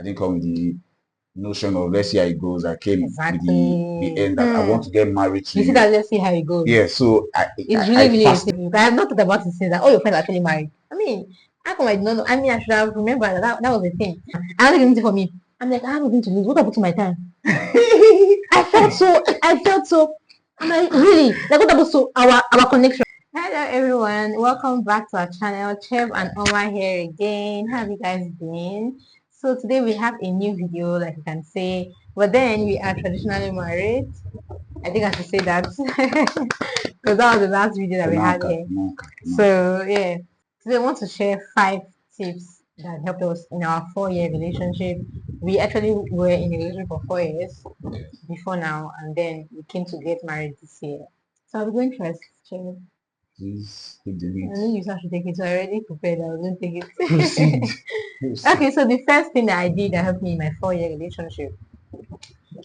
I didn't come with the notion of let's see how it goes. I came with the end that I Hmm. want to get married to You see you. that? Let's see how it goes. Yeah, so It's I really a fast. simple. I have not thought about it since that all your friends are actually married. I mean, how come I did not know? I mean, I should have remembered that was the thing. I don't think for me. I'm like, I have nothing to lose. What happened to my time? I felt so. I'm like, really? Like, what happened to our connection? Hello, everyone. Welcome back to our channel. Chev and Oma here again. How have you guys been? So today we have a new video, like you can say. But then we are traditionally married. I think I should say that because that was the last video that we had here. So yeah, today I want to share 5 tips that helped us in our 4-year relationship. We actually were in a relationship for 4 years before now, and then we came to get married this year. So I'll be going first. Share. Please take the I lead. knew you should take it, so I already prepared. I was going to take it. Proceed. Proceed. Okay, so the first thing that I did that helped me in my 4-year relationship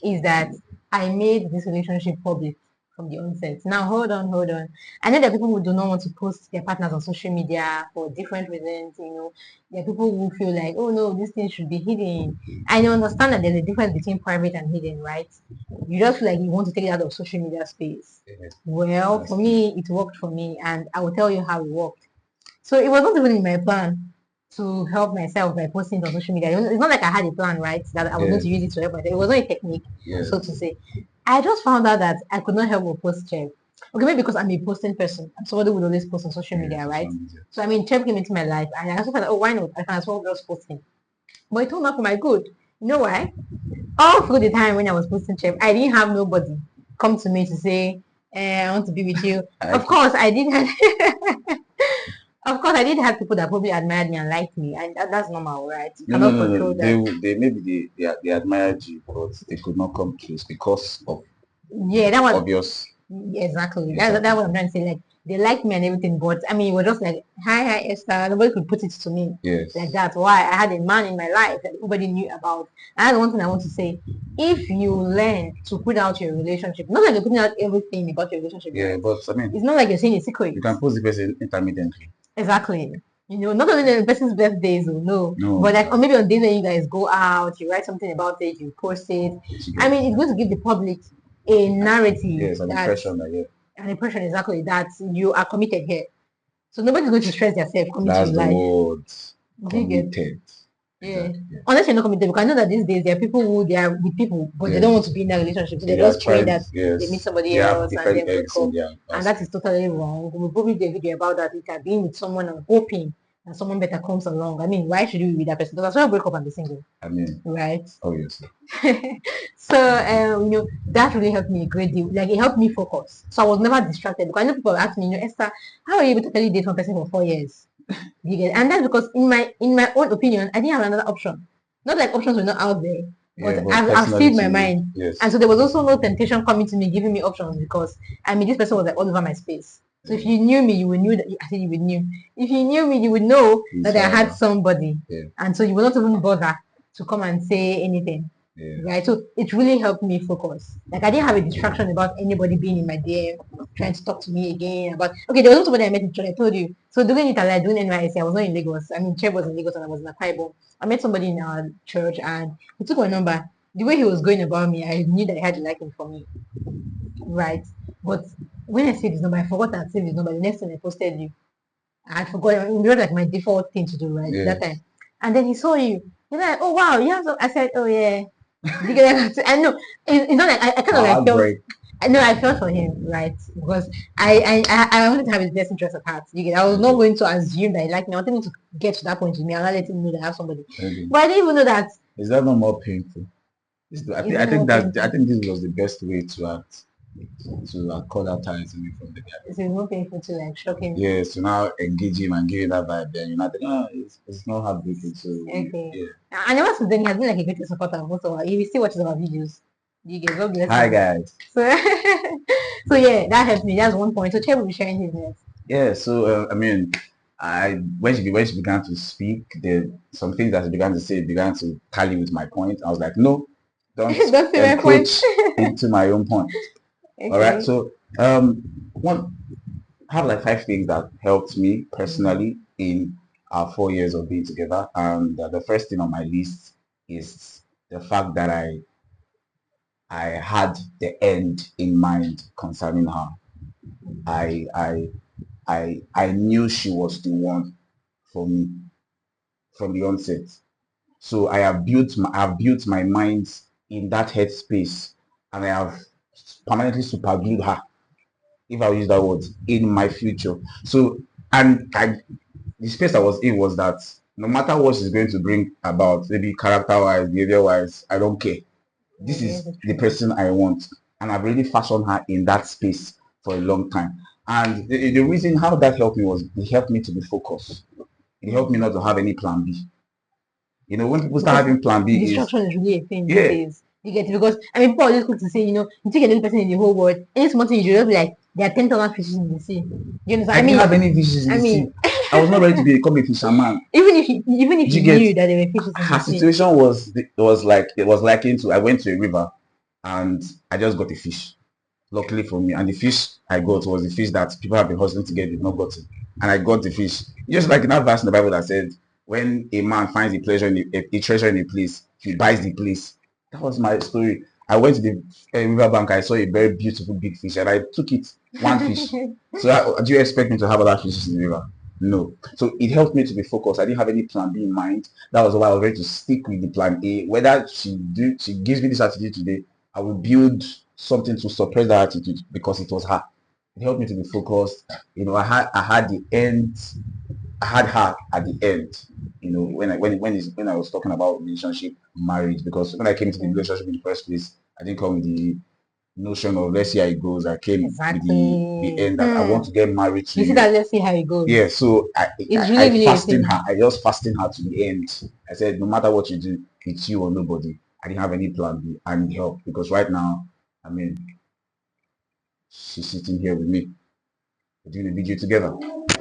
is that I made this relationship public from the onset. Now, hold on, hold on. I know there are people who do not want to post their partners on social media for different reasons. You know, there are people who feel like, oh no, this thing should be hidden. I understand that there's a difference between private and hidden, right? You just feel like you want to take it out of social media space. Yeah, Well, for me, it worked for me, and I will tell you how it worked. So it was not even in my plan to help myself by posting it on social media. It's not like I had a plan, right? That I was going to use it to help myself. It was not a technique, so to say. I just found out that I could not help but post Chev. Okay, maybe because I'm a posting person. I'm somebody who would always post on social media, right? So I mean, Chev came into my life, and I also thought, oh, why not? I can as well just post him. But it turned out for my good. You know why? All through the time when I was posting Chev, I didn't have nobody come to me to say, I want to be with you. Of course, I did have. Of course, I did have people that probably admired me and liked me, and that's normal, right? You cannot control that. They maybe they admired you, but they could not come close because of That was obvious. exactly. That's what I'm trying to say. Like they liked me and everything, but I mean, it was just like, hi, Esther. Nobody could put it to me like that. Why? I had a man in my life that nobody knew about. And that's one thing I want to say. If you learn to put out your relationship, not like you're putting out everything about your relationship. Yeah, but I mean, it's not like you're saying a secret. You can post the person intermittently. Exactly. Not only the person's birthdays, no, but like, or maybe on days when you guys go out, you write something about it, you post it. I mean, it's going to give the public a narrative. Yes, an impression an impression exactly that you are committed here. So nobody's going to stress themselves coming That's to the life. word. Committed. Yeah. Unless you're not committed, because I know that these days there are people who they are with people, but they don't want to be in a relationship. So they're just praying that they meet somebody else and then break up. And that is totally wrong. We'll probably do a video about that. If you're being with someone and hoping that someone better comes along. I mean, why should you be with that person? Because I break up and be single. I mean, right? Obviously. So that really helped me a great deal. Like it helped me focus. So I was never distracted. Because I know people ask me, Esther, how are you able to totally date one person for 4 years? And that's because in my own opinion, I didn't have another option. Not like options were not out there, but I've filled my mind. Yes. And so there was also no temptation coming to me, giving me options because I mean this person was like all over my space. So if you knew me, you would knew that I said you would knew. If you knew me, you would know that I had somebody. And so you would not even bother to come and say anything. Right. So it really helped me focus. Like I didn't have a distraction about anybody being in my DM trying to talk to me again about okay, there was also somebody I met in church, I told you. So doing it like doing NYSC, I was not in Lagos. I mean Chev was in Lagos and I was in Akwa Ibom. I met somebody in our church and he took my number. The way he was going about me, I knew that he had a liking for me. Right. But when I saved his number, I forgot that I saved his number. The next time I posted you. I forgot it was like my default thing to do, right? That time. And then he saw you. He's like, oh wow, yeah. So I said, oh yeah. I know it's not like I kind of like felt. I know I felt for him, right? Because I wanted to have his best interest at heart. I was not going to assume that he liked me. I wanted him to get to that point with me and not let him know that I have somebody. But I didn't even know that. Is that not more painful? I think this was the best way to act. To cut that ties away from the guy. It's more painful to like shock him. Yes, to now engage him and give him that vibe. Then you're not it's not heartbreaking. So okay. Yeah. And ever since then he has been like a great supporter of most of our. He still watches our videos. You get God bless. Hi guys. So, so yeah, that helps me. That's one point. So Che will be sharing his next. Yeah. So I mean, when she began to speak, there some things that she began to say began to tally with my point. I was like, no, don't say my point into my own point. Okay. All right. So one have like 5 things that helped me personally in our 4 years of being together. And the first thing on my list is the fact that I had the end in mind concerning her. I knew she was the one for me from the onset. So I've built my mind in that headspace, and I have permanently superglued her, if I'll use that word, in my future. So, the space I was in was that no matter what she's going to bring about, maybe character-wise, behavior-wise, I don't care. This is the person I want, and I've really fashioned her in that space for a long time. And the reason how that helped me was it helped me to be focused. It helped me not to have any plan B. You know, when people start having plan B, distraction is really a thing these days. You get it? Because I mean, people are just quick to say, you know, you take another person in the whole world, any small thing you do, just be like, there are 10,000 fishes in the sea. You understand? I didn't have any fishes in the sea. I was not ready to become a fisherman. Even if you knew that there were fishes in the sea. Her situation was likened to, I went to a river and I just got a fish. Luckily for me, and the fish I got was the fish that people have been hustling to get, they've not gotten, and I got the fish. Just like in that verse in the Bible that said, when a man finds a treasure in a place, he buys the place. That was my story. I went to the riverbank. I saw a very beautiful big fish, and I took it, one fish. So do you expect me to have other fishes in the river? No. So it helped me to be focused. I didn't have any plan B in mind. That was why I was ready to stick with the plan A. Whether she gives me this attitude today, I will build something to suppress that attitude because it was her. It helped me to be focused. You know, I had the end. I had her at the end. You know, when I was talking about relationship, marriage, because when I came to the relationship in the first place, I didn't come with the notion of let's see how it goes. I came with the end that I want to get married to you. See that let's see how it goes. Yeah, so I fastened her. I just fastened her to the end. I said, no matter what you do, it's you or nobody. I didn't have any plan B. I need help because right now, I mean, she's sitting here with me. We're doing a video together,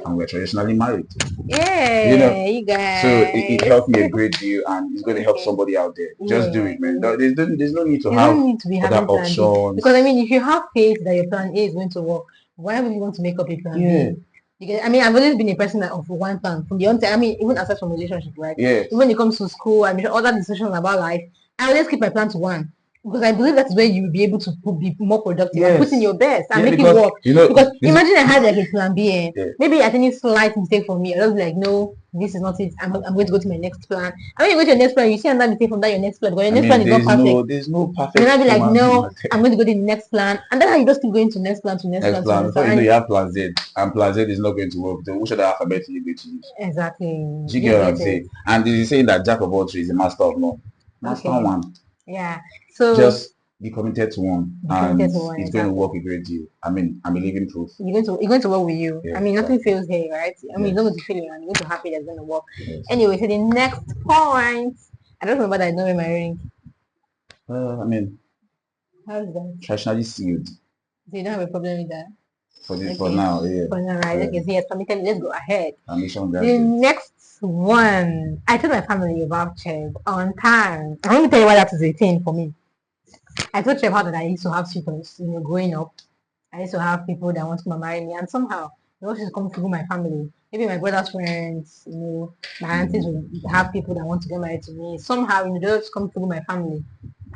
and we're traditionally married. Yeah, you know, you guys. So it helped me a great deal, and it's going to help somebody out there. Just do it, man. There's no need to have other options. Because I mean, if you have faith that your plan A is going to work, why would you want to make up a plan B? Because I mean, I've always been a person of one plan from the onset. I mean, even aside from relationship, right? Yeah. Even when it comes to school, I mean, other decisions about life, I always keep my plan to one. Because I believe that's where you will be able to be more productive and put in your best and make it work. You know, because imagine I had like a plan B. Maybe at any slight mistake for me, I'll just be like, no, this is not it. I'm going to go to my next plan. I mean, you go to your next plan, you see another mistake from that your next plan. Because your next plan is not perfect. There's no perfect. And I'll be like, no, I'm going to go to the next plan. And then you just keep going to next plan to next plan. So you know you have plan Z, and plan Z is not going to work. Then which other alphabet are you going to use? Exactly. Do you get what I'm saying? And this is saying that Jack of all trades is a master of none. Master one. Yeah. So just be committed to one, and it's going to work a great deal. I mean, I'm a living proof. You're going to work with you. I mean, nothing fails here, right? I mean, it's not going to fail you, and you're going to happy that's going to work. Anyway, so the next point, I don't remember that I know in my ring. I mean, how is that? Traditionally sealed. So you don't have a problem with that? For now, yeah. For now, right? Okay, so yes, permitted. Let's go ahead. The next one, I told my family about Cheb on time. I want to tell you why that is a thing for me. I told Cheb how that I used to have suitors, you know, growing up. I used to have people that wanted to marry me, and somehow they always come through my family. Maybe my brother's friends, you know, my aunties will have people that want to get married to me. Somehow, you know, they just come through my family.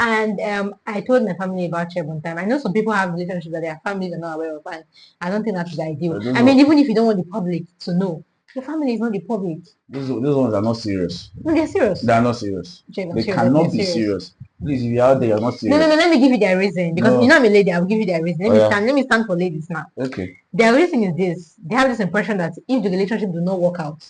And I told my family about Cheb one time. I know some people have relationships that their families are not aware of, and I don't think that's the ideal. I mean, even if you don't want the public to know, your family is not the public. Those ones are not serious. No, they're serious. They are not serious. They cannot be serious. Please, if you're out there, you're not serious. No, let me give you their reason. Because you know I'm a lady, I'll give you their reason. Let me stand for ladies now. Okay. Their reason is this. They have this impression that if the relationship do not work out,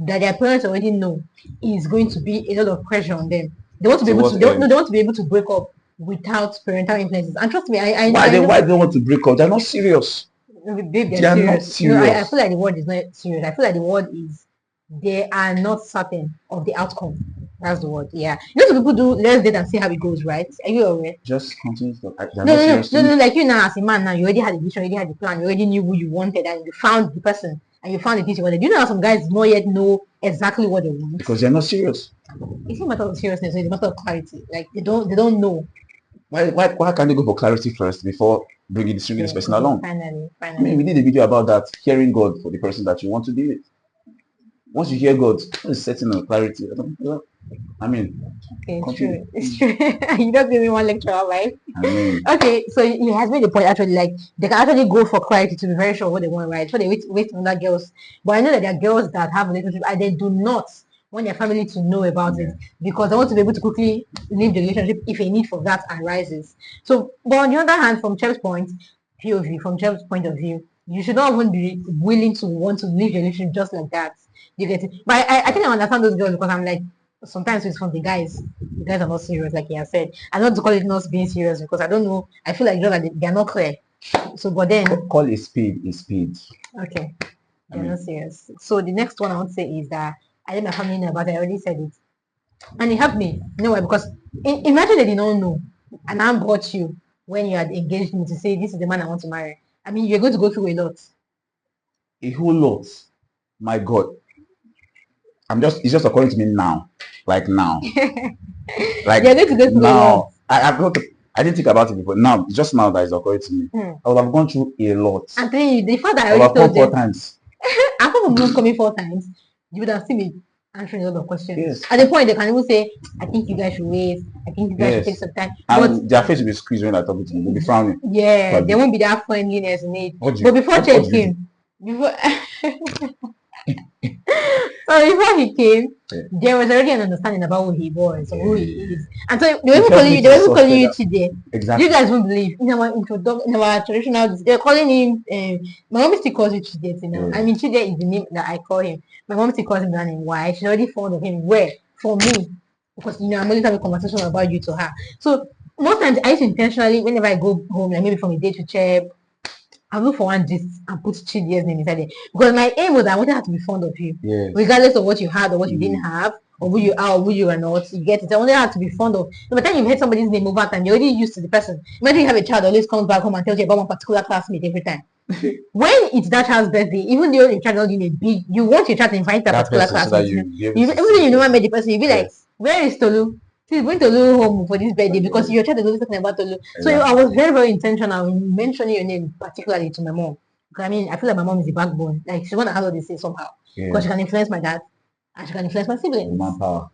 that their parents already know is going to be a lot of pressure on them. They want to be able to. They want to be able to break up without parental influences. And trust me, why they don't want to break up? They're not serious. They are not serious. No, I feel like the word is not serious. I feel like the word is they are not certain of the outcome. That's the word. Yeah. You know, some people do let's date and see how it goes, right? Are you aware? Just continue. No. Like you now as a man now, you already had a vision, you already had the plan, you already knew who you wanted, and you found the person, and you found the things you wanted. You know how some guys not yet know exactly what they want because they're not serious. It's not a matter of seriousness. It's a matter of clarity. Like they don't know. Why can't they go for clarity first before bringing this person along? Finally. I mean, we did a video about that. Hearing God for the person that you want to be with. once you hear God, it's setting on clarity. I mean, okay, it's true. It's true. You don't give me one lecture, right? I mean, okay, so he has made the point actually, like they can actually go for clarity to be very sure what they want, right? So they wait on that girls. But I know that there are girls that have relationship and they do not want their family to know about it because they want to be able to quickly leave the relationship if a need for that arises. So, but on the other hand, from Chef's point POV, from Chef's point of view, you should not even be willing to want to leave the relationship just like that. You get it? But I think I understand those girls because I'm like sometimes it's from the guys. The guys are not serious, like he has said. I don't want to call it not being serious because I don't know. I feel like they're not clear. So, but then call it speed. Is speed. Okay, they're not serious. So the next one I want to say is that I let my family know about it. I already said it, and it helped me. You know why? Because imagine they did not know, and I brought you when you had engaged me to say this is the man I want to marry. I mean, you're going to go through a lot. A whole lot. My God. It's just occurring to me now. Like now. Like you're going to go through now. I didn't think about it before. Now, just now that it's occurring to me. I would have gone through a lot. I'm telling you, the fact that I already told them 4 times. After not coming 4 times, you would have seen me answering a lot of questions. Yes. At the point, they can even say, I think you guys should wait. I think you guys should take some time. And their face will be squeezed when they're talking to me. They'll be frowning. Yeah, probably. There won't be that friendliness in it. But before Church came, before he came, there was already an understanding about who he was or who he is. And so they were calling you Chide. Exactly. You guys won't believe. In our traditional, they're calling him, my mom still calls you Chide, you know. I mean, Chide is the name that I call him. My mom still calls him that name. Why? She's already fond of him. Where? For me. Because, you know, I'm only having a conversation about you to her. So, most times, I used to intentionally, whenever I go home, like maybe from a day to Cheb, I look for one gist and put Chidi's name inside it. Because my aim was I wanted her to be fond of you. Yes. Regardless of what you had or what you didn't have, or who you are or who you are not, you get it. I wanted her to be fond of. No matter you've heard somebody's name over time, you're already used to the person. Imagine you have a child that always comes back home and tells you about one particular classmate every time. When it's that child's birthday, even though your child not doing a big, you want your child to invite that particular classmate. So even though you never met the person, you'll be like, where is Tolu? She's going to Tolu home for this birthday because your child is always talking about Tolu. Exactly. So I was very, very intentional in mentioning your name, particularly to my mom. Because I mean, I feel like my mom is the backbone. Like she's gonna handle this thing somehow. Because she can influence my dad and she can influence my siblings. Manpower.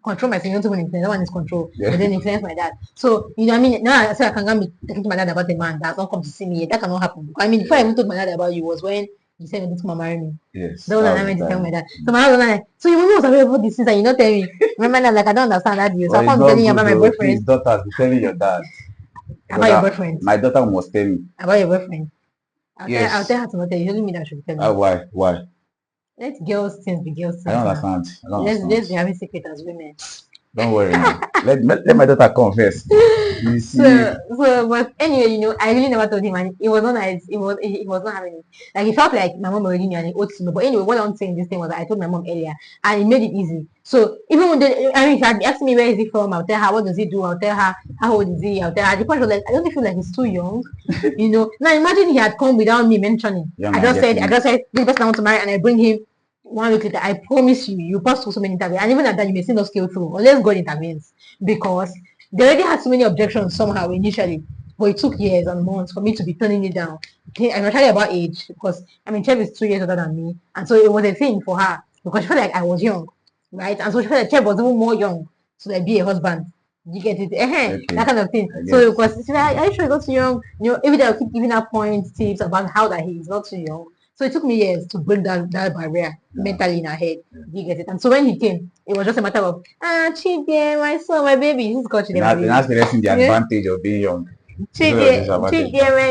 Control my siblings, don't influence. That one is control. But then influence my dad. So you know, I mean, now I say I can be talking to my dad about a man that's not come to see me. That cannot happen. I mean, before I even told my dad about you was when you said you to marry me. Yes. That was when I went to tell my dad. So my dad was like, so you know something about this things and you not tell me. Remember that, like I don't understand that deal. So I'm telling you about my boyfriend. His daughters be telling your dad. About your boyfriend. My daughter must tell me. About your boyfriend. I'll tell her to not tell you. Only me that should tell me. Why? Why? Let girls things be girls things. I don't understand. Let's be having secret as women. Don't worry. let my daughter confess. You see. So, but anyway, you know, I really never told him, and it was not nice. It was not having it. Like it felt like my mom already knew, and it owed to me. But anyway, what I'm saying this thing was that I told my mom earlier, and it made it easy. So even when she had asked me where is he from, I'll tell her what does he do. I'll tell her how old is he. I'll tell her. The point was like I don't feel like he's too young, you know. Now imagine he had come without me mentioning. I just said this person I want to marry, and I bring him. 1 week later, I promise you pass through so many interviews, and even at that, you may still not scale through unless God intervenes because they already had so many objections somehow initially, but it took years and months for me to be turning it down. I'm actually about age because I mean, Chev is 2 years older than me, and so it was a thing for her because she felt like I was young, right? And so she felt like Chev was even more young, so like be a husband. You get it? Okay. That kind of thing. So because she's like, are you sure he's not too young? You know, every day I keep giving her points, tips about how that he is not too young. So it took me years to break that barrier mentally in her head. You get it? And so when he came, it was just a matter of, Chide, my son, my baby. This is called Chide, my baby. That's the lesson, the advantage of being young. Chide, my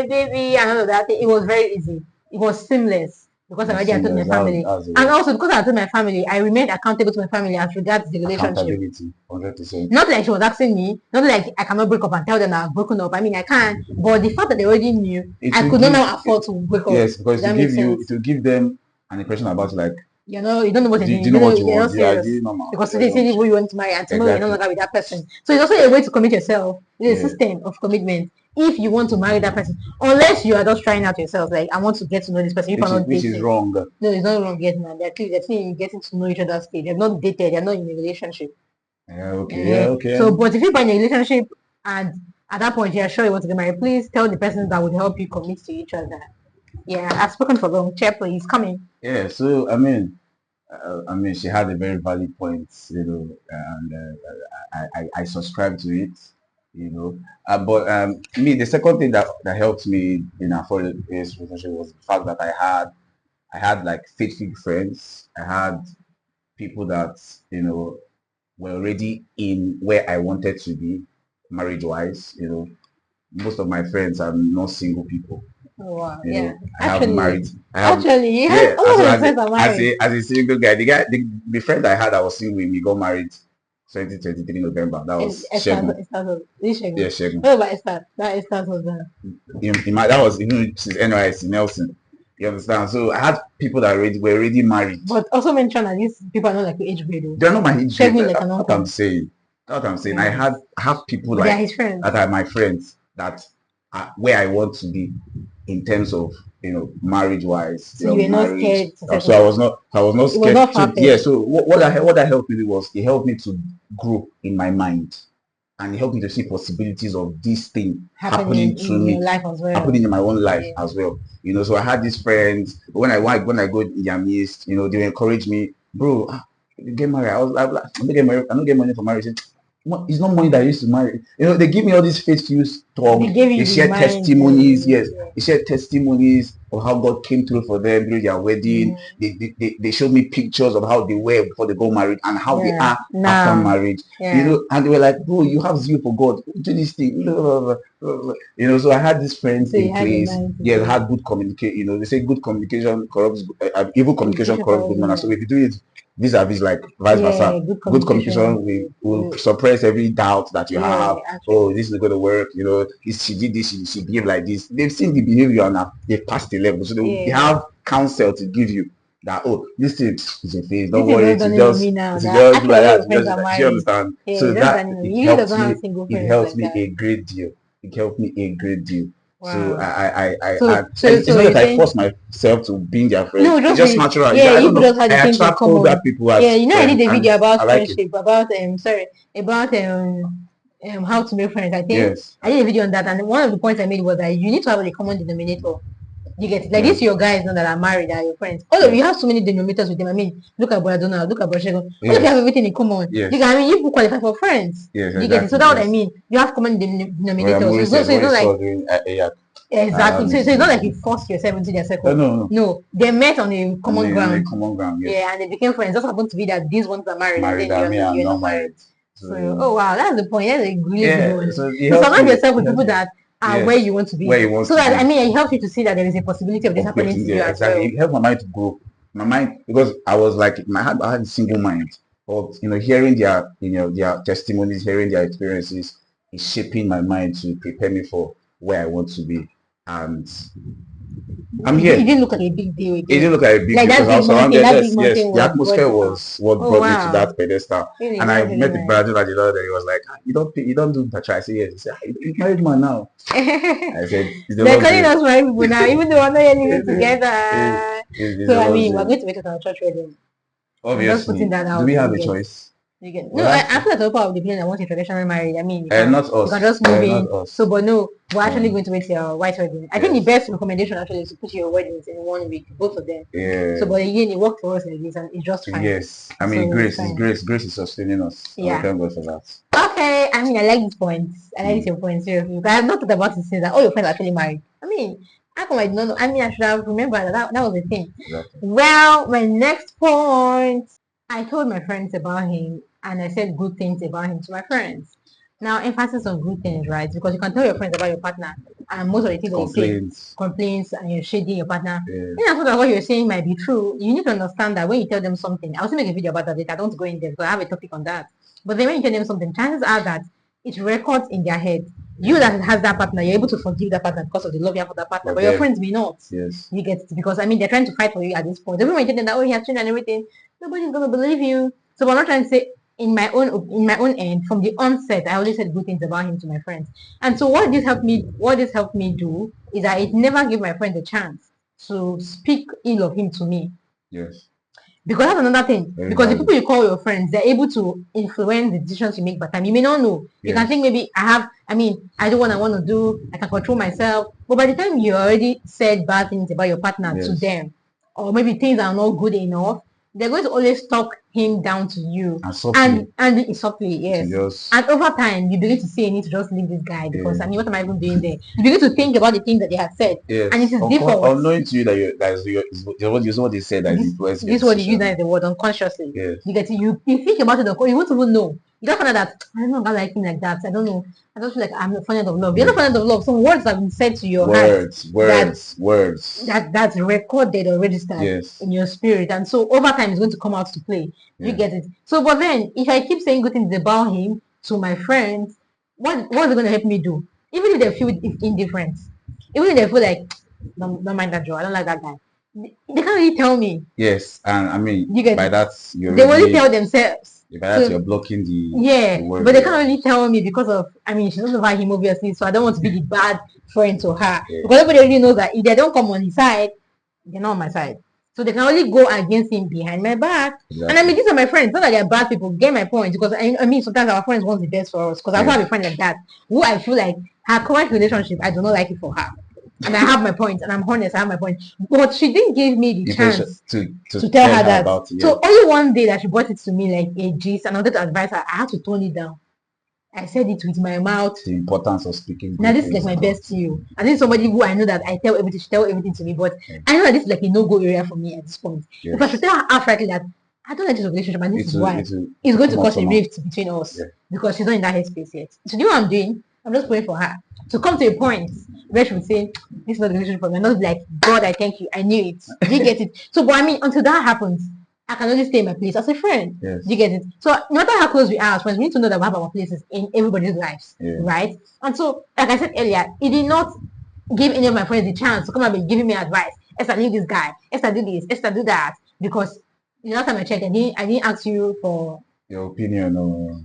baby, and all of that. It was very easy. It was seamless. Because I already told my family. And also because I told my family, I remained accountable to my family as regards the relationship. 100%. Not like she was asking me, not like I cannot break up and tell them I've broken up. I mean, I can, but the fact that they already knew, I could not now afford to break up. Yes, because it will give them an impression about like, you know, you don't know what you know what you want. Because today say who you want to marry and tomorrow you're no longer with that person. So it's also a way to commit yourself. It's a system of commitment. If you want to marry that person, unless you are just trying out yourself, like I want to get to know this person, which is wrong. No, it's not wrong yet, man. They're getting to know each other stage. They're not dated. They're not in a relationship. Okay. So, but if you're in a relationship and at that point you're sure you want to get married, please tell the person that would help you commit to each other. Yeah, I've spoken for long. Chair, please come in. Yeah. So I mean, I mean, she had a very valid point, and I subscribe to it, But me, the second thing that helped me in our foreign relationship was the fact that I had like faithful friends. I had people that were already in where I wanted to be, marriage wise. Most of my friends are not single people. Oh, wow. Yeah. I have married. Actually, yeah. All of my friends are married. As a single guy, the friend I had that was single with me got married 2023 November. That was Shegun. Yeah, Shegun. What about Esther? That Esther's husband. That was she's NYC Nelson. You understand? So I had people that were already married. But also mention that these people are not like your age grade. They're not my age grade. That's what I'm saying. That's what I'm saying. Yeah. I have people like his friends. That are my friends that are where I want to be in terms of marriage wise. So you were not scared. So I was not scared. Yeah. So what that helped me was it helped me to grow in my mind. And it helped me to see possibilities of this thing happening to me, happening in my own life as well. So I had these friends. When I go in their midst, they encourage me, bro. Get married. I was like, I'm not getting married. I'm not getting money for marriage. It's not money that I used to marry. They give me all these faithful talk. They share testimonies. Yes, they share testimonies of how God came through for them during their wedding. They showed me pictures of how they were before they got married and how they are after marriage. And they were like, bro, you have zeal for God. Do this thing. So I had these friends in place. Yeah, I had good communication. They say good communication corrupts, evil communication corrupts good manners. So if you do it vis-a-vis, like vice versa, good communication will suppress every doubt that you have. Oh, this is going to work. She did this, she behaved like this. They've seen the behavior and they've passed the level, so they have counsel to give you that. Oh, this thing is a phase. Don't worry, it's just like that. Do you understand? So that it helps me a great deal. It helped me a great deal. Wow. So it's not that I force myself to be their friend. No, it's just natural. Yeah, I attract older people. I did a video about friendship, about how to make friends. I think I did a video on that, and one of the points I made was that you need to have a common denominator. You get it? Like these your guys that are married, are your friends. All of you have so many denominators with them. I mean, look at Brother Donald, look at Brother Shegun. All of you have everything in common. You people qualify for friends. You get it? So that's what I mean. You have common denominators. So it's not like exactly. So it's not like you forced yourself into their circle. No. They met on a common ground. Yeah, and they became friends. Just happened to be that these ones are married and then you're not married. So oh wow, that's the point. That's a really good one. So surround yourself with people that are where you want to be. So that I mean, it helps you to see that there is a possibility of this happening to you as well. It helped my mind to grow. My mind, because I was like, I had a single mind. But hearing their testimonies, hearing their experiences is shaping my mind to prepare me for where I want to be. And I'm here. It didn't look like a big deal. It didn't look like a big deal because I was surrounded. Yes. The atmosphere was what brought me to that pedestal. Really, and I met the brother that the other day. He was like, "You don't do that." I said, "Yes." He said, "You're married man now." I said, "They're calling us married people now, even though we're not yet living together." So I mean, we're going to make it our church wedding. Obviously, do we have a choice? No, I feel like the people of the opinion that want a traditional marriage. I mean, not us. You can just move in. So, but no, we're actually going to wait till your white wedding. I think the best recommendation actually is to put your weddings in 1 week, both of them. Yeah. So, but again, it worked for us like this, and it's just fine. Yes, I mean, grace is sustaining us. Yeah. Thank God for that. Okay, I mean, I like these points. I like your points too. I have not thought about it since that all your friends are actually married. I mean, how come I don't know? I mean, I should have remembered that was the thing. Exactly. Well, my next point, I told my friends about him. And I said good things about him to my friends. Now, emphasis on good things, right? Because you can tell your friends about your partner, and most of the things that you say, complaints, and you're shading your partner. And I thought that what you're saying might be true. You need to understand that when you tell them something, I'll also make a video about that later. I don't go in there because I have a topic on that. But then when you tell them something, chances are that it records in their head. You that has that partner, you're able to forgive that partner because of the love you have for that partner, but your friends may not. Yes. You get it? Because I mean, they're trying to fight for you at this point. Everyone telling them that, oh, he has changed and everything, nobody's gonna believe you. So I'm not trying to say. In my own end, from the onset, I always said good things about him to my friends. And so what this helped me do is that it never gave my friends a chance to speak ill of him to me. Yes. Because that's another thing. Because the people you call your friends, they're able to influence the decisions you make by time. You may not know. You can think maybe I do what I want to do, I can control myself. But by the time you already said bad things about your partner to them, or maybe things are not good enough, they're going to always talk him down to you. And it's softly, yes. And over time, you begin to say, I need to just leave this guy because I mean, what am I even doing there? You begin to think about the things that they have said. Yes. And it is default. Unknowing to you that you what they said that this is what you use as the word unconsciously. Yes. You get it, you think about it, you won't even know. You don't find out that I don't know about liking like that. I don't know. I don't feel like I'm a fan of love. You're not a fan of love. Some words have been said to your words. That's recorded or registered in your spirit, and so over time it's going to come out to play. You get it. So, but then if I keep saying good things about him to my friends, what's it going to help me do? Even if they feel indifference, even if they feel like don't mind that Joe, I don't like that guy. They can't really tell me. Yes, and I mean by that they only tell themselves. By that you're blocking the word, but they can't really tell me because of she doesn't like him obviously, so I don't want to be the bad friend to her. Because everybody already knows that if they don't come on his side, they're not on my side. So they can only go against him behind my back. Exactly. And I mean, these are my friends. Not that they're bad people. Get my point? Because I mean, sometimes our friends want the best for us. Because I have a friend like that who I feel like her current relationship, I do not like it for her. And I have my point, and I'm honest, I have my point. But she didn't give me the chance to tell her that. About it, So only one day that she brought it to me like a gist, and I wanted to advise her, I had to tone it down. I said it with my mouth. The importance of speaking. Now this is like my best to you. And this is somebody who I know that I tell everything, she tell everything to me, but I know that this is like a no-go area for me at this point. Yes. If I should tell her outrightly that I don't like this relationship, and this is why it's going to cause a rift between us because she's not in that headspace yet. So you know what I'm doing? I'm just praying for her to come to a point where she would say, this is not the relationship for me. I'm not like, God, I thank you. I knew it. Do you get it? So, but I mean, until that happens, I can only stay in my place as a friend. Yes. Do you get it? So, no matter how close we are as friends, we need to know that we have our places in everybody's lives, right? And so, like I said earlier, it did not give any of my friends the chance to come and be giving me advice. Esther, leave this guy. Esther, do this. Esther, do that. Because the last time I checked, I didn't ask you for your opinion or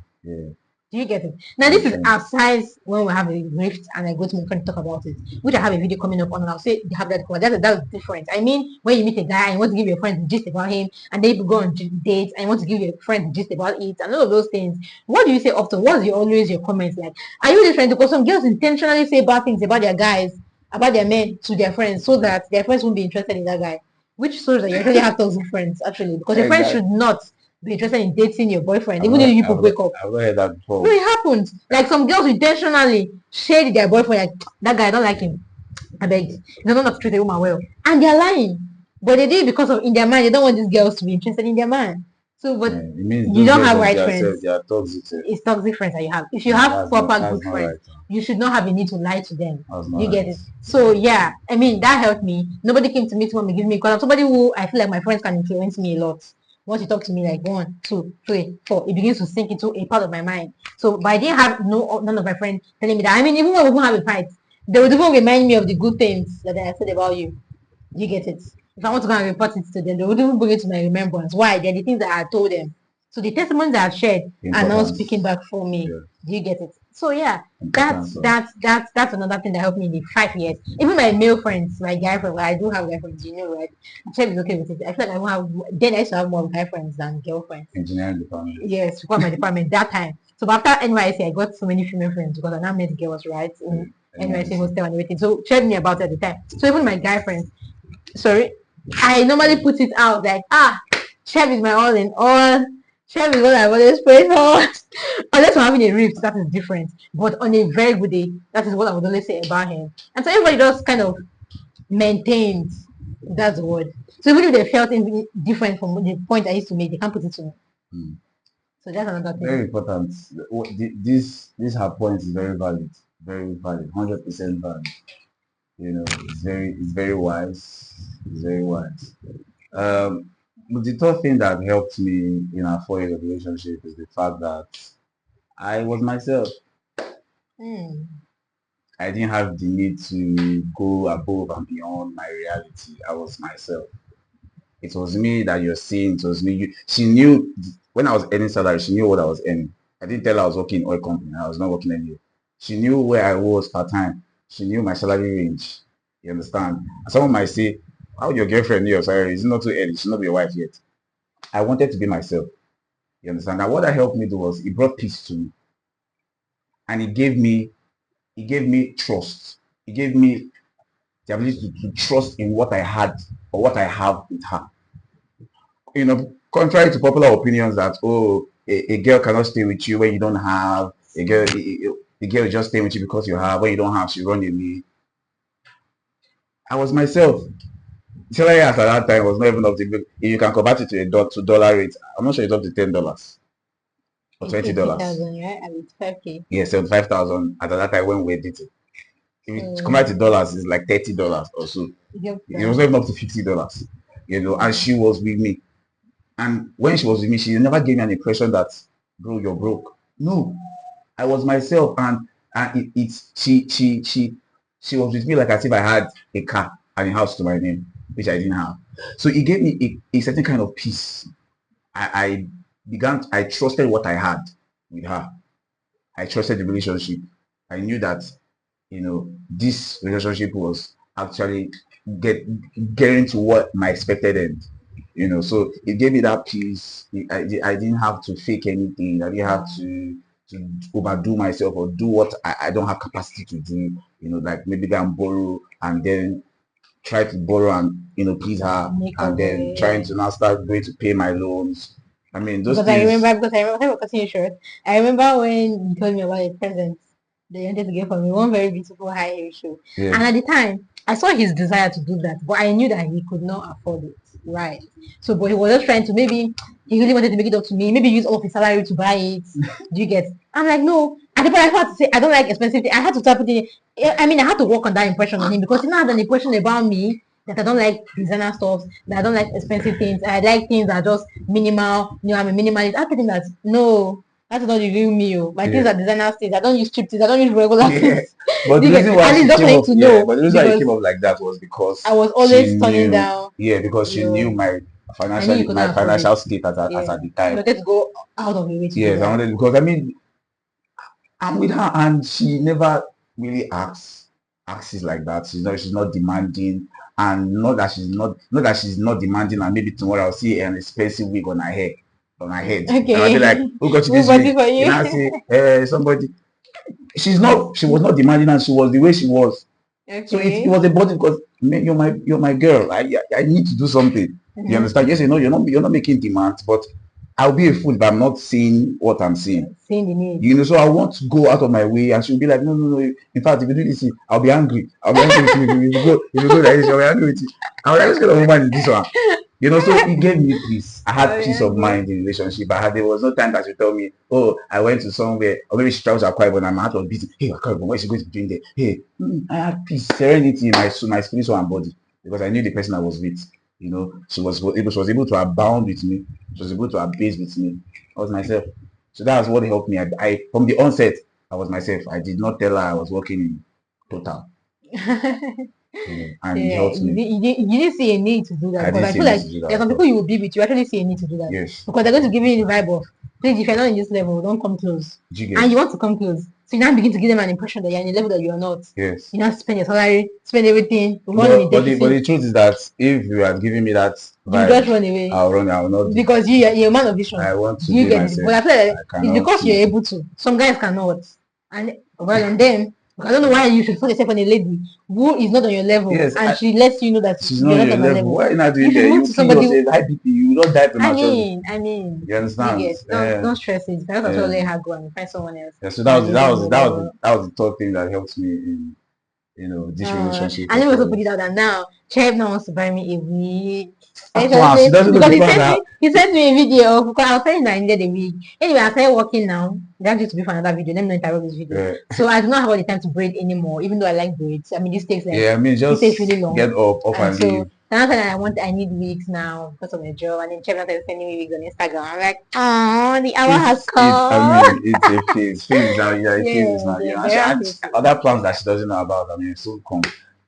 Do you get it? Now this is outside when we have a rift and I go to my friend to talk about it, which I have a video coming up on, and I'll say they have that. That's different. I mean, when you meet a guy and you want to give your friend the gist about him, and then you go on dates and you want to give your friend the gist about it, and all of those things. What do you say often? What's always your comments like? Are you this friend? Because some girls intentionally say bad things about their guys, about their men to their friends, so that their friends won't be interested in that guy. Which shows that you actually have toxic friends, actually, because your friends should not be interested in dating your boyfriend, even if you people break up. I've heard that before. No, it happens. Like some girls intentionally shade their boyfriend, like that guy, I don't like him. I beg. They don't have to treat a woman well. And they're lying. But they do it because of in their mind, they don't want these girls to be interested in their man. So, but you don't have right friends. They are toxic. It's toxic friends that you have. If you have proper good friends, you should not have a need to lie to them. You get it? So yeah, I mean that helped me. Nobody came to me to want to give me because I'm somebody who I feel like my friends can influence me a lot. Once you talk to me like 1, 2, 3, 4, it begins to sink into a part of my mind. So, but I didn't have none of my friends telling me that. I mean, even when we have a fight, they would even remind me of the good things that I said about you. You get it? If I want to go and report it to them, they would even bring it to my remembrance. Why? They're the things that I told them. So the testimonies that I've shared are now speaking back for me. Yeah. Do you get it? So yeah, that's another thing that helped me in the 5 years. Even my male friends, my guy friends, well, I do have guy friends, you know, right? Chef is okay with it. I feel like I have then I used to have more guy friends than girlfriends. Engineering department. Yes, for my department that time. So after NYC, I got so many female friends because I now met girls, right? In NYC hostel and everything. So shared me about it at the time. So even my guy friends, I normally put it out like, Chef is my all in all. Chef is what I always pray for. Unless we're having a rift, that is different. But on a very good day, that is what I would only say about him. And so everybody just kind of maintains. That's the word. So even if they felt different from the point I used to make, they can't put it to me. So that's another thing. Very important. This her point is very valid. Very valid. 100% valid. You know, it's very wise. It's very wise. But the third thing that helped me in our 4 years of relationship is the fact that I was myself. I didn't have the need to go above and beyond my reality. I was myself. It was me that you're seeing. It was me. She knew when I was earning salary. She knew what I was earning. I didn't tell her I was working in oil company. I was not working anywhere. She knew where I was part time. She knew my salary range. You understand? And someone might say, how would your girlfriend know your salary? It's not too early. She's not your wife yet. I wanted to be myself. You understand? And what that helped me do was it brought peace to me. And it gave me trust. It gave me the ability to trust in what I had or what I have with her. contrary to popular opinions that a girl cannot stay with you when you don't have a girl will just stay with you because you have. When you don't have, she run away. I was myself. Salary at that time was not even up to, if you can convert it to a dollar rate, I'm not sure it's up to $10 or $20. Right? I mean, 5K. Yeah, 75,000 at that time when we did it. If you convert to dollars, it's like $30 or so. Yep, it was not even up to $50, and she was with me. And when she was with me, she never gave me an impression that, bro, you're broke. No, I was myself, and she was with me like as if I had a car and a house to my name, which I didn't have. So it gave me a certain kind of peace. I trusted what I had with her. I trusted the relationship. I knew that, this relationship was actually getting to what my expected end. So it gave me that peace. I didn't have to fake anything. I didn't have to overdo myself or do what I don't have capacity to do. Like maybe go and borrow and then try to borrow and please her, and then trying to now start going to pay my loans. I mean, those because things... I remember cutting you short. I remember when you told me about a present that you wanted to get for me, one very beautiful high heel shoe. Yeah. And at the time, I saw his desire to do that, but I knew that he could not afford it. Right. So, but he was just trying to, maybe he really wanted to make it up to me, maybe use all of his salary to buy it. Do you get? I'm like, no. At the point, I had to say, I don't like expensive things. I had to tap it in. I mean, I had to work on that impression on him because he now had an impression about me that I don't like designer stuff, that I don't like expensive things. I like things that are just minimal. I'm a minimalist. I think that, no, that's not the real me. My things are designer things. I don't use cheap things. I don't use regular things. But the reason why it came up like that was because I was always turning down. Yeah, because she knew my financial state at the time. You wanted to go out of the way to yes, I wanted, because I mean, I'm with her and she never really asks like that. She's not demanding, and not that she's not demanding, and maybe tomorrow I'll see an expensive wig on her head. Okay. And I'll be like, who got you this wig? And I say, somebody. She was not demanding, and she was the way she was. Okay. So it was a body, because you're my girl. I need to do something. Mm-hmm. You understand? Yes, you're not making demands, but I'll be a fool if I'm not seeing what I'm seeing. Seeing the need. So I want to go out of my way, and she'll be like, no. In fact, if you do this, I'll be angry. I'll be angry with you. If you go like this, I'll be angry with you. I'm like, what kind of woman is this one? So it gave me peace. I had peace of mind in the relationship. There was no time that she told me, oh, I went to somewhere, or maybe she travels to Akwa Ibom and I'm out of busy. Hey, Akwa Ibom, what is she going to be doing there? Hey, I had peace, serenity in my spirit, soul, and body, because I knew the person I was with. She was able to abound with me. She was able to abase with me. I was myself. So that was what helped me. I from the onset, I was myself. I did not tell her I was working in Total. And it helped me. You didn't see a need to do that. Because I feel like there are some people you will be with, you actually see a need to do that. Yes. Because they're going to give you the vibe of, please, if you're not in this level, don't come close. And you want to come close. So you now begin to give them an impression that you're in a level that you are not. Yes. You now spend your salary, spend everything. But the truth is that if you are giving me that vibe, you just run away. I will not. Because you're a man of vision. I want to do myself. But I feel like it's because you're able to. Some guys cannot. And on them, I don't know why you should put yourself on a lady who is not on your level, and she lets you know that she's not on your level. Why not doing that? You somebody yourself high BP, you will not die prematurely. I mean, you understand? Don't stress it. That's also let her go and find someone else. Yeah, so that was the third thing that helped me in this relationship. And then we also put it out that now Cheb now wants to buy me a wig. Because he sent me a video because I was saying that I needed a wig. Anyway, I started working now. That used to be for another video. Let me not interrupt this video. Yeah. So I do not have all the time to braid anymore, even though I like braids. I mean, this takes like just it takes really long. Get up and leave. Now that I need wigs now because of my job, and then Cheb started sending me wigs on Instagram. I'm like, oh, the hour has come. It's a phase. Phase now, now. Other plans that she doesn't know about. I mean, soon come.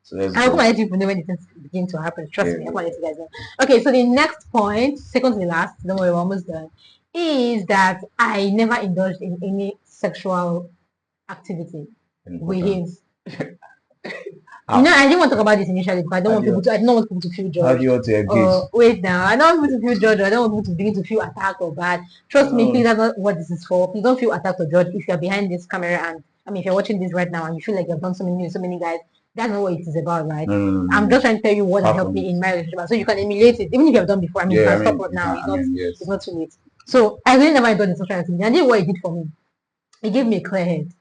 So I want to let people know when things begin to happen. Trust me, I want to let you guys know. Okay, so the next point, second to the last, don't worry, we're almost done, is that I never indulged in any sexual activity with him. I didn't want to talk about this initially because I don't want people to feel judged. How do you want to engage? Wait now, I don't want people to feel judged. I don't want people to begin to feel attacked or bad. Trust me, please, that's not what this is for. Please don't feel attacked or judged if you're behind this camera and if you're watching this right now and you feel like you've done so many guys That's not what it is about, right? I'm just trying to tell you what helped me in my relationship, so you can emulate it, even if you have done before. I mean, you can stop it now. It's not too late. So I really never done the social activity. I did what it did for me. It gave me a clear head.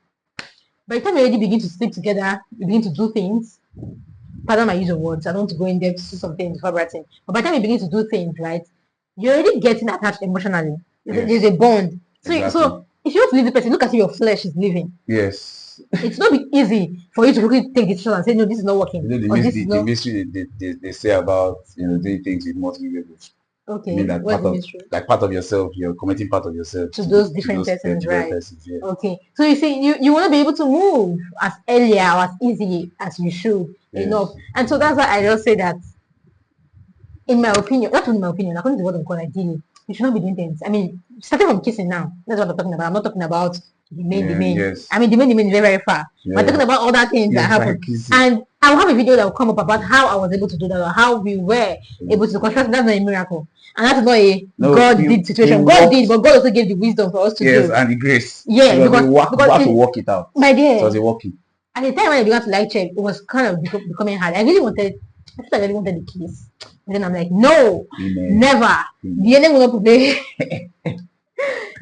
By the time you already begin to sleep together, you begin to do things. Pardon my use of words. I don't want to go in there to do something before writing. But by the time you begin to do things, right, you're already getting attached emotionally. There's a bond. So if you want to leave the person, look at your flesh is living. Yes. It's not easy for you to really take decision and say, no, this is not working. The mystery they say about doing things with multiple levels. Okay. I mean, that part of yourself, you're committing part of yourself to those different persons, right? Yeah. Okay. So you see, you want to be able to move as earlier or as easy as you should enough. And so that's why I just say that, in my opinion, not in my opinion, according to what I'm called ideally, you should not be doing things. I mean, starting from kissing now, that's what I'm talking about. I'm not talking about the main. Yes. I mean, the main is very, very far. Yeah. We're talking about all that things that happen. And I'll have a video that will come up about how I was able to do that, or how we were able to construct. That's not a miracle. And that's not a God did situation. God did, but God also gave the wisdom for us to do. Yes, and the grace. Yeah, because you have to work it out. My dear. So was it working? At the time when I began to like check, it was kind of becoming hard. I really wanted the kiss. And then I'm like, no, never. The enemy will not prevail.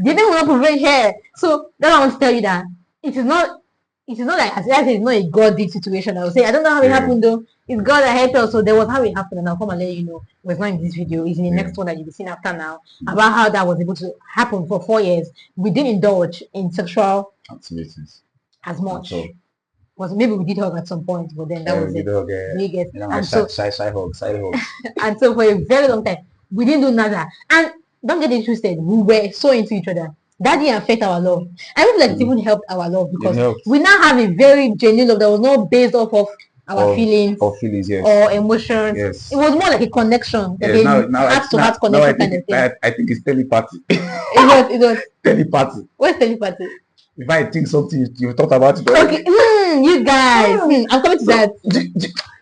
The enemy will not prevail here. So then I want to tell you that it is not like, as I said, it's not a God did situation. I would say, I don't know how it happened though. It's God that helped us. So there was how it happened, and I'll come and let you know. It was not in this video. It's in the next one that you'll be seeing after now, about how that was able to happen for 4 years. We didn't indulge in sexual activities as much. Was maybe we did hug at some point, but then that was it. And so side hug. And so for a very long time, we didn't do nada. And don't get it twisted, we were so into each other. That didn't affect our love. I feel like it even helped our love, because we now have a very genuine love that was not based off of our feelings or emotions. Yes. It was more like a connection. Heart to heart connection kind of thing. I think it's telepathy. It was telepathy. What's telepathy? If I think something you thought about it. Okay, you guys. I'm coming to that.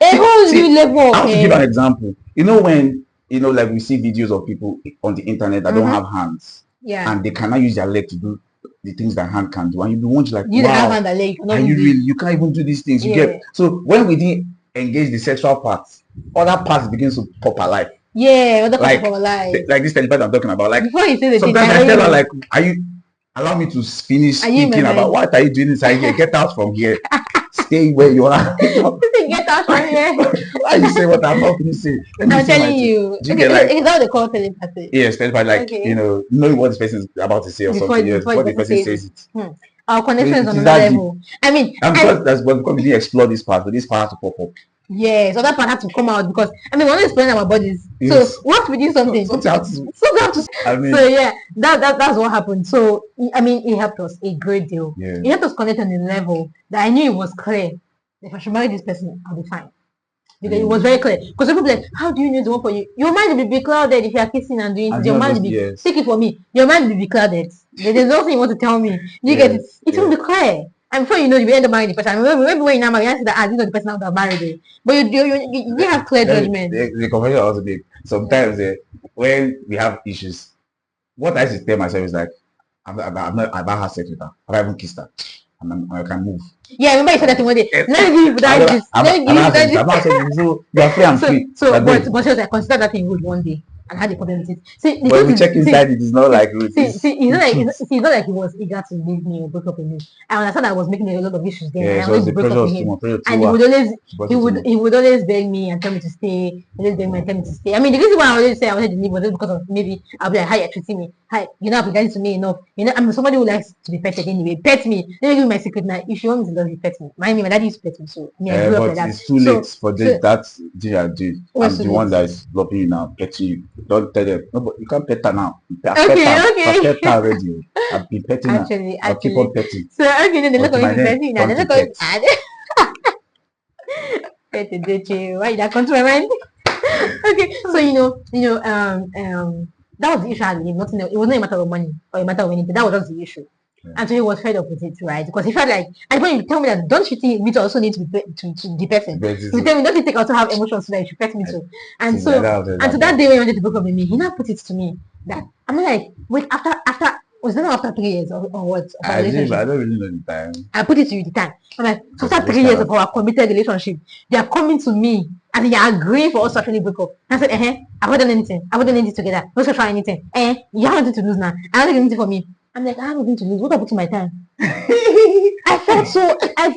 A whole new level. I'll give an example. When like we see videos of people on the internet that don't have hands. Yeah. And they cannot use their leg to do the things that hand can do. And you be wondering like, you have hand and leg. You can't even do these things. You get. So when we didn't engage the sexual parts, other parts begins to pop alive. Yeah, other parts pop alive. Like this telepathy I'm talking about. Like before you say the sometimes I tell her like, allow me to finish thinking about what are you doing inside here? Get out from here. Stay where you are. Get out from here. Why you say what I'm not going to say? I'm telling you. Is that what they call telepathy? Yes, telepathy. Like, knowing what this person is about to say or something. Yes, before the person says it. Our connection is on another level. I mean, because we didn't explore this part, but this part has to pop up. Yes, so that part had to come out, because we're not explaining our bodies. Yes. So what we do something. So yeah, that's what happened. So I mean, it helped us a great deal. Yeah. It helped us connect on a level that I knew it was clear. If I should marry this person, I'll be fine. Because it was very clear. Because people like, how do you know the one for you? Your mind will be clouded if you are kissing and doing it. Your mind will be take it for me. Your mind will be clouded. There's nothing you want to tell me. You get it? It will be clear. And before you know, you end up marrying the person. Maybe when you're not married, you say that this is the person I would have married you. But you have clear judgment. The conversation also big. Sometimes when we have issues, what I used to tell myself is like, I've not had sex with her. I've even kissed her. I can move. Yeah, I remember you said that one day. Let me give you that. So you are free and free. But she was like, consider that thing rude one day. And had a problem with it. See, but we check inside, it is not like rude. It's not like he was eager to leave me or break up with me. I understand I was making a lot of issues there. Yeah, so the pressure was too much. And he would always beg me and tell me to stay. Always beg me and tell me to stay. I mean, the reason why I always say I wanted to leave was because of maybe I'll be like, hi, you're treating me. Hi, you're not apologizing to me enough. I'm somebody who likes to be petted anyway. Pet me. Let me give you my secret now. If you want me to love you, pet me. My daddy used to pet me, so I grew up like that. It's too late for that thing I do. I'm the one that is loving you now, petting you. Don't tell them. No, but you can't pet her now. Okay. I've pet her already. I've been petting her. I'll keep on petting. So then they look at you petting now. They look at you. Why that come to my mind? Okay, so that was the issue I had with him. Nothing else. It wasn't a matter of money or a matter of anything. That was just the issue. Yeah. And so he was fed up with it, right? Because he felt like, and when you tell me that, don't you think me to also need to be to the person? You tell me, don't you think I also have emotions so that you should pet me too? And so, and to that day when he wanted to break up with me, he now put it to me that I'm like, wait, after Was it not after 3 years or what? I don't really know the time. I put it to you the time. I'm like, after 3 years of our committed relationship, they are coming to me and they are agreeing for us to actually break up. I said, I've not done anything. I've not done anything together. No sexual anything. You have nothing to lose now. I don't have anything for me. I'm like, I have nothing to lose. What happened to my time? I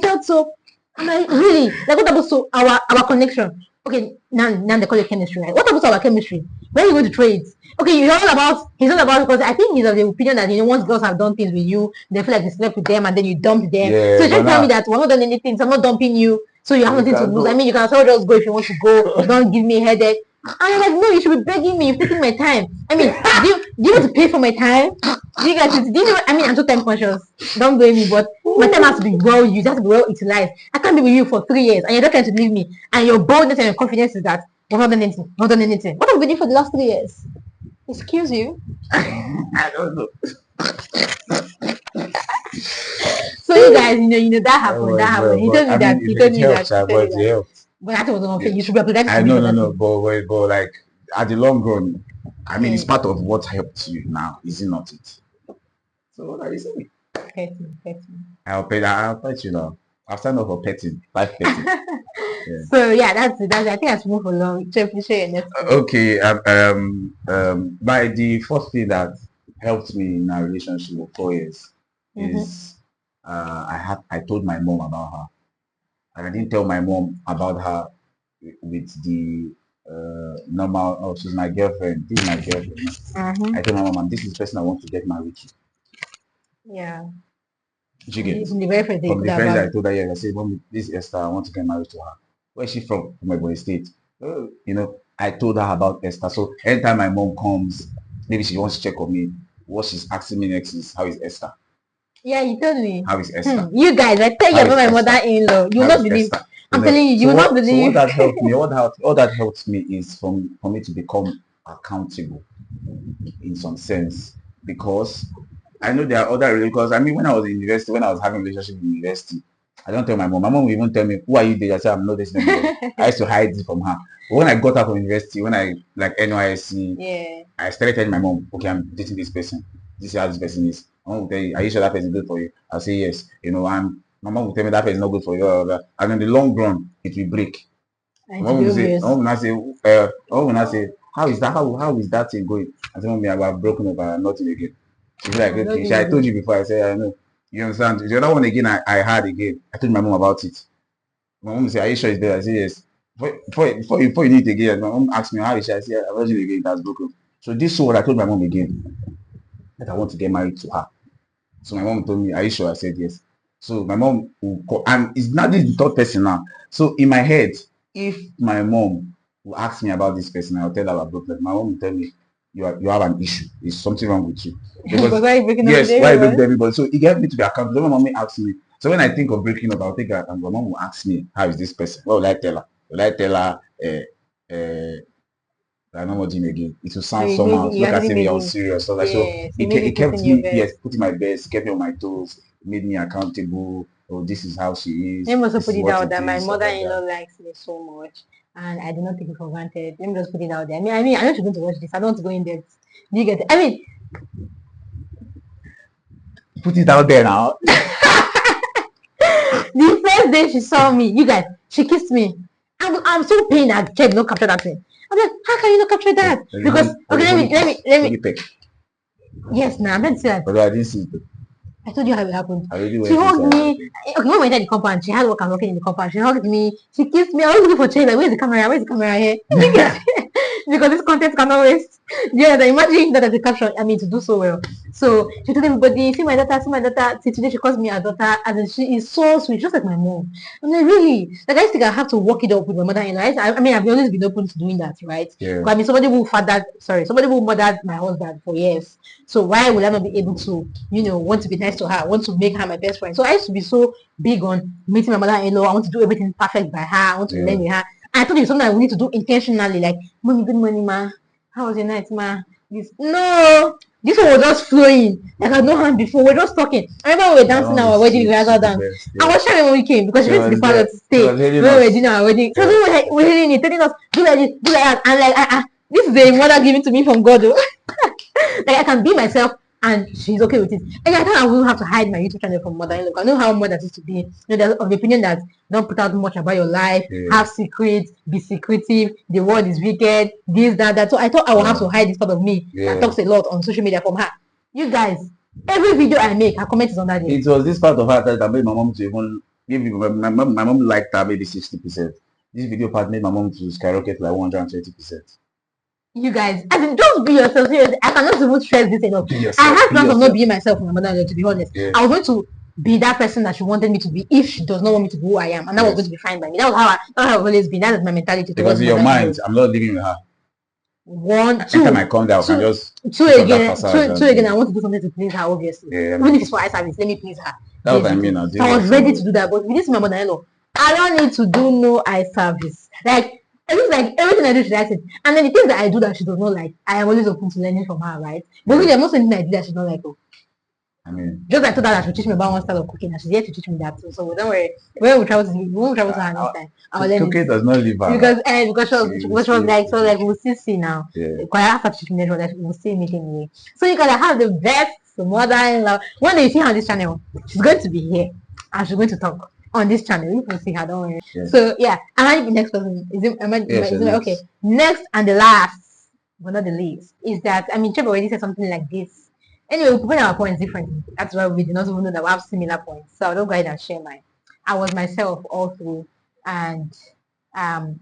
felt so. I'm like, really? Like, what about so our connection? Okay, now they call it chemistry, right? What about our chemistry? Where are you going to trade? Okay, he's all about because I think he's of the opinion that once girls have done things with you, they feel like you slept with them and then you dumped them. Yeah, so you just tell me that we're not done anything, so I'm not dumping you, so you have nothing to lose. I mean, you can also just go if you want to go. Don't give me a headache. And I'm like, no, you should be begging me. You're taking my time. I mean, do you want to pay for my time? Do you guys? I mean, I'm so time conscious. Don't blame me, but my time has to be well used. It has to be well utilized. I can't be with you for 3 years and you're not trying to leave me. And your boldness and your confidence is that we've not done anything. Not done anything. What have we been doing for the last 3 years? Excuse you. I don't know. So you guys, you know that happened. That happened. He told me that. He told me that. But that was not fair. You should be apologizing. I know, but like at the long run, I mean, it's part of what helped you now, is it not it? So what are you saying? Petting. I'll pet you now. I've signed up for petting, life petting. Yeah. So yeah, that's it. I think I've moved along. Okay. By the first thing that helped me in our relationship for 4 years is I told my mom about her. And I didn't tell my mom about her with the normal, she's my girlfriend. This is my girlfriend. I told my mom, this is the person I want to get married to. Yeah. Did you get from the very first day? From the friends I told her, I said, Mom, this is Esther, I want to get married to her. Where is she from? From my boy state. I told her about Esther. So anytime my mom comes, maybe she wants to check on me, what she's asking me next is, how is Esther? Yeah, you told me. How is Esther? You guys, I tell you about my mother-in-law. You will not believe. I'm telling you, you will not believe. So what that helped me is for me to become accountable in some sense, because I know there are other, because I mean, when I was in university, when I was having a relationship in university, I don't tell my mom. My mom will even tell me, who are you dating? I say, I'm not dating anybody. I used to hide it from her. But when I got out from university, when I like NYSC, I started telling my mom, okay, I'm dating this person. This is how this person is. My mom will tell you, are you sure that person is good for you? I'll say yes. And my mom will tell me that person is not good for you. And in the long run, it will break. My mom will not say, how is that thing going? I say, Mommy, I've broken up and nothing again. She's like, okay, I told you before. I said, I know. You understand? The other one again, I had again. I told my mom about it. My mom said, are you sure it's there? I said, yes. Before you need it again, my mom asked me, how is she? I said, I've already again, it has broken. So this is what I told my mom again, that I want to get married to her. So my mom told me, are you sure? I said, yes. So my mom will call, and it's not the third person now. So in my head, if my mom will ask me about this person, I'll tell her about broken. My mom will tell me, you have an issue. There's something wrong with you. Because why are you breaking up with everybody? So it gave me to be accountable. When my mom asks me, so when I think of breaking up, I'll think and my mom will ask me, how is this person? What will I tell her? Will I tell her I'm not watching again? It will sound somehow. It's not as if I was serious. So it kept me putting my best, kept me on my toes, made me accountable. Oh, this is how she is. Let me also put it out that my mother-in-law likes me so much, and I do not take it for granted. Let me just put it out there. I mean, I know she's going to watch this. I don't want to go in depth. Do you get it? I mean, put it out there now. The first day she saw me, you guys, she kissed me. I'm so pained I tried not capture that thing. I'm like, how can you not capture that? Because let me. Yes, now I'm not saying that. But I didn't see it. I told you how it happened. She hugged me. Okay, when we entered the compound, she had work and working in the compound. She hugged me. She kissed me. I was looking for change. Like, where's the camera? Where's the camera here? Because this content cannot waste. Yeah, imagine that as a caption. I mean, to do so well. So she told everybody, see my daughter, see my daughter. See, today she calls me her daughter, and she is so sweet, just like my mom. I'm like, really? Like, I used to think I have to work it up with my mother-in-law. I mean, I've always been open to doing that, right? Yeah. But I mean, somebody who murdered my husband for years. So why would I not be able to, want to be nice to her, want to make her my best friend? So I used to be so big on meeting my mother-in-law. I want to do everything perfect by her. I want to learn with her. I thought it's something I need to do intentionally, like, Mommy, good morning, ma. How was your night, ma? This one was just flowing. Like I had no hand before. We're just talking. I remember we were dancing our wedding rehearsal dance. I was shy when we came because she went to the father to stay. When we were doing our wedding. So we were hearing it, telling us, do like this, do like that. And like, this is a mother giving to me from God. Like I can be myself and she's okay with it. And I thought I wouldn't have to hide my YouTube channel from mother-in-law. I know how mothers used to be. You know, they're of the opinion that don't put out much about your life, have secrets, be secretive, the world is wicked, this, that. So I thought I would have to hide this part of me that talks a lot on social media from her. You guys, every video I make, her comment is on that day. It was this part of her that made my mom to even give me, my mom liked her maybe 60%. This video part made my mom to skyrocket like 120%. You guys, I mean, just be yourself. Seriously, I cannot even stress this enough. I had plans of not being myself with my mother, to be honest. I was going to be that person that she wanted me to be if she does not want me to be who I am, and that was going to be fine by me. That was how I've always been. That is my mentality. Because in your mind, I'm not living with her. One, two. Every time I come down, I just two again. I want to do something to please her, obviously. Even if it's for eye service, let me please her. That's what I mean. I was ready to do that, but with this my mother-in-law, I don't need to do no eye service. Like, it looks like everything I do, she likes it. And then the things that I do that she does not like, I am always open to learning from her, right? But really, I'm not saying anything I do that she don't like. I mean, just I told her that she would teach me about one style of cooking, and she's here to teach me that too. So don't worry. When we travel to her next time, I'll learn. Cooking does not leave her. Because she was like, we'll see now. Because I have to teach me that we'll see me anyway. So you gotta have the best mother-in-law. One day you see her on this channel, she's going to be here, and she's going to talk on this channel. You can see her, don't worry. So yeah, am I the next person? Okay. Next and the last, but not the least, is that Cheb already said something like this. Anyway, we put our points differently. That's why we did not even know that we have similar points. So I don't go ahead and share mine. I was myself all through, and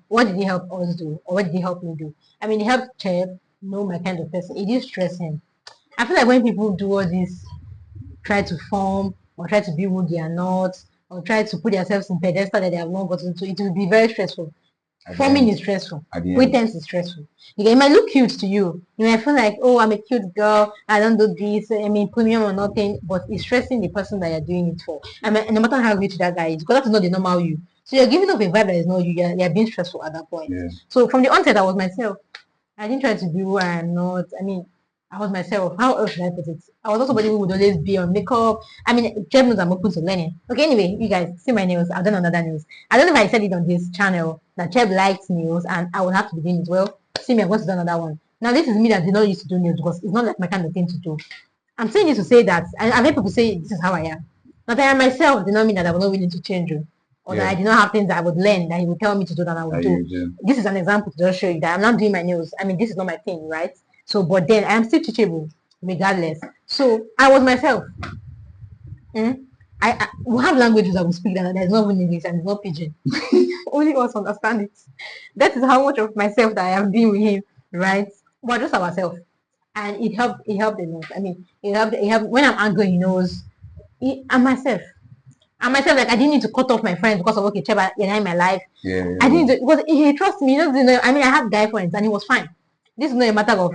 what did he help us do, or what did he help me do? It helped Cheb know my kind of person. It did stress him. I feel like when people do all this, try to form or try to be who they are not, or try to put themselves in pedestal that they have not gotten to, it will be very stressful. Forming is stressful. Pretense is stressful. It might look cute to you. You might feel like, oh, I'm a cute girl. I don't do this. Premium or nothing. But it's stressing the person that you're doing it for. No matter how rich that guy is, because that's not the normal you. So you're giving off a vibe that is not you. You're being stressful at that point. So from the onset, I was myself. I didn't try to be who I am not. I was myself. How else should I put it? I was also somebody who would always be on makeup. Cheb knows I'm open to learning. Okay, anyway, you guys see my nails. I've done another nails. I don't know if I said it on this channel that Cheb likes nails and I will have to be doing it. Well, see me, I'm going to do another one. Now, this is me that did not used to do nails because it's not like my kind of thing to do. I'm saying this to say that I've heard people say this is how I am. But I am myself did not mean that I was not willing to change you. Or that I did not have things that I would learn that he would tell me to do that I would do. This is an example to just show you that I'm not doing my nails. This is not my thing, right? So, but then I am still teachable regardless. So I was myself. I we have languages that we speak that there's not even English and it's not pidgin. Only us understand it. That is how much of myself that I have been with him, right? But just ourselves. And it helped a lot. It helped when I'm angry, he knows. I'm myself. Like I didn't need to cut off my friends because of Cheba, you're not in my life. I didn't because he trusts me. I have guy friends and he was fine. This is not a matter of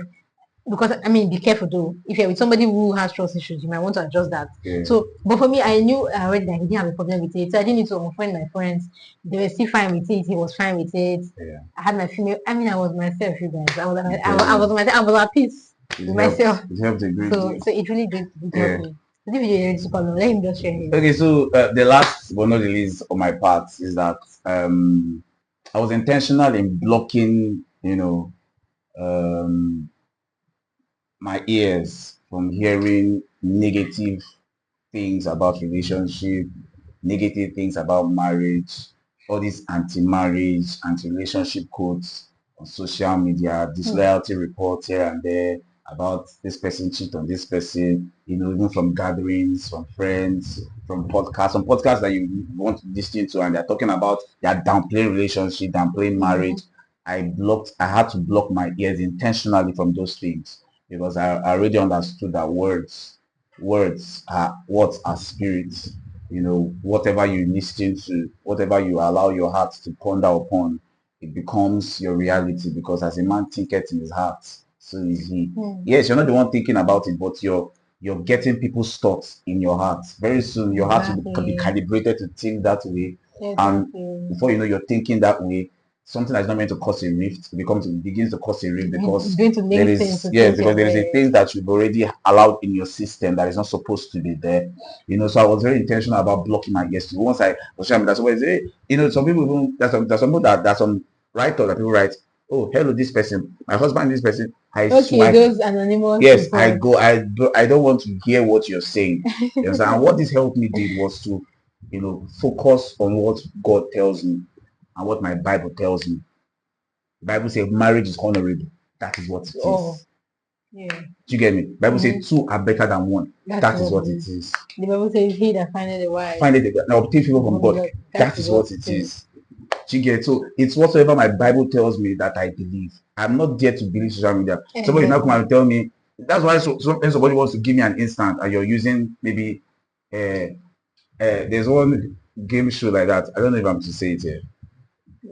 because be careful though. If you're with somebody who has trust issues, you might want to adjust that. So, but for me, I knew already that he didn't have a problem with it, so I didn't need to unfriend my friends. They were still fine with it. He was fine with it. I had my female. I was myself, you guys. I was myself. I was at peace with myself. It helped a great deal. So it really did help me. The video is super long. Let him just share it. Okay, so the last but not the least on my part is that I was intentional in blocking, my ears from hearing negative things about relationship, negative things about marriage, all these anti-marriage, anti-relationship quotes on social media, disloyalty reports here and there about this person cheat on this person, even from gatherings, from friends, from podcasts that you want to listen to, and they're talking about they're downplaying relationship, downplaying marriage. I had to block my ears intentionally from those things because I already understood that words are spirits. Whatever you listen to, whatever you allow your heart to ponder upon, it becomes your reality, because as a man thinketh in his heart, so is he. Yes, you're not the one thinking about it, but you're getting people's thoughts in your heart. Very soon your heart will be calibrated to think that way. And before you know, you're thinking that way. Something that's not meant to cause a rift begins to cause a rift, because there is a thing that you've already allowed in your system that is not supposed to be there. So I was very intentional about blocking my ears. Once I was sharing that, some people, there's some writers that people write, oh, hello, this person, my husband, this person. Okay, swipe. Those anonymous. Yes, people. I don't want to hear what you're saying. You understand? And what this helped me did was to, focus on what God tells me and what my Bible tells me. The Bible says marriage is honorable. That is what it is. Yeah. Do you get me? Bible says two are better than one. That is what it is. The Bible says he that findeth a wife. Now obtain favor from God. That is what it is. Do you get? So it's whatsoever my Bible tells me that I believe. I'm not there to believe social media. Somebody now come and tell me. That's why when somebody wants to give me an instant and you're using maybe there's one game show like that. I don't know if I'm to say it here.